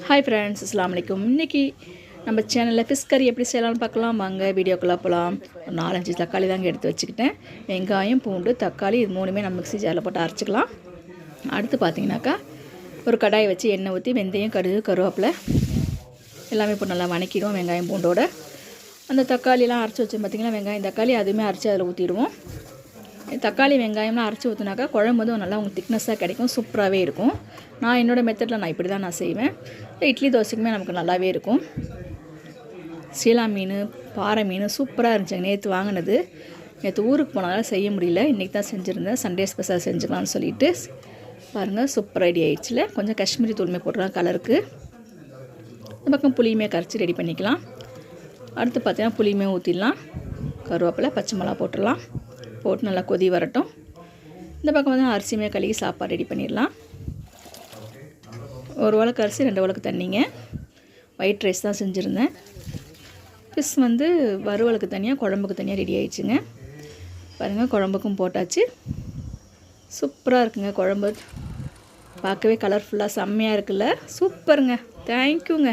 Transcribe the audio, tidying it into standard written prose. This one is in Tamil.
ஹாய் ஃப்ரெண்ட்ஸ், அஸ்ஸலாமு அலைக்கும். இன்றைக்கி நம்ம சேனலில் ஃபிஷ் கறி எப்படி செய்யலாம்னு பார்க்கலாம். வாங்க வீடியோக்குள்ளே போகலாம். ஒரு 4-5 தக்காளி தாங்க எடுத்து வச்சுக்கிட்டேன். வெங்காயம், பூண்டு, தக்காளி இது மூணுமே நம்ம மிக்ஸி ஜாரில் போட்டு அரைச்சிக்கலாம். அடுத்து பார்த்திங்கனாக்கா ஒரு கடாயை வச்சு எண்ணெய் ஊற்றி வெந்தயம், கடுகு, கருவேப்பிலை எல்லாமே இப்போ நல்லா வணக்கிடுவோம். வெங்காயம் பூண்டோட அந்த தக்காளியெலாம் அரைச்சி வச்சோம் பார்த்திங்கன்னா, வெங்காயம் தக்காளி அதுவுமே அரைச்சி அதில் ஊற்றிடுவோம். தக்காளி வெங்காயம்லாம் அரைச்சி ஊற்றினாக்கா குழம்பு வந்து நல்லா உங்களுக்கு திக்னஸாக கிடைக்கும், சூப்பராகவே இருக்கும். நான் என்னோடய மெத்தடில் நான் இப்படி தான் நான் செய்வேன். இட்லி தோசைக்குமே நமக்கு நல்லாவே இருக்கும். சீலா மீன், பாறை மீன் சூப்பராக இருந்துச்சு. நேற்று வாங்கினது, நேற்று ஊருக்கு போனதால செய்ய முடியல. இன்றைக்கி தான் செஞ்சுருந்தேன். சண்டே ஸ்பெஷல் செஞ்சுக்கலாம்னு சொல்லிவிட்டு பாருங்கள், சூப்பர் ரெடி ஆகிடுச்சில். கொஞ்சம் காஷ்மீரி தூள்மே போட்டுக்கலாம் கலருக்கு. இந்த பக்கம் புளியுமே கரைச்சி ரெடி பண்ணிக்கலாம். அடுத்து பார்த்திங்கன்னா புளியுமே ஊற்றிடலாம். கருவேப்பிலை, பச்சை மிளகா போட்டுடலாம். போட்டு நல்லா கொதி வரட்டும். இந்த பக்கம் வந்து அரிசியுமே கழுவி சாப்பாடு ரெடி பண்ணிடலாம். ஒரு உலக்கு அரிசி 2 உலக்கு தண்ணிங்க. ஒயிட் ரைஸ் தான் செஞ்சுருந்தேன். ஃபிஷ் வந்து வறுவலுக்கு தனியாக, குழம்புக்கு தனியாக ரெடி ஆகிடுச்சுங்க. பாருங்கள், குழம்புக்கும் போட்டாச்சு. சூப்பராக இருக்குங்க குழம்பு. பார்க்கவே கலர்ஃபுல்லாக செம்மையாக இருக்குல்ல. சூப்பருங்க. தேங்க்யூங்க.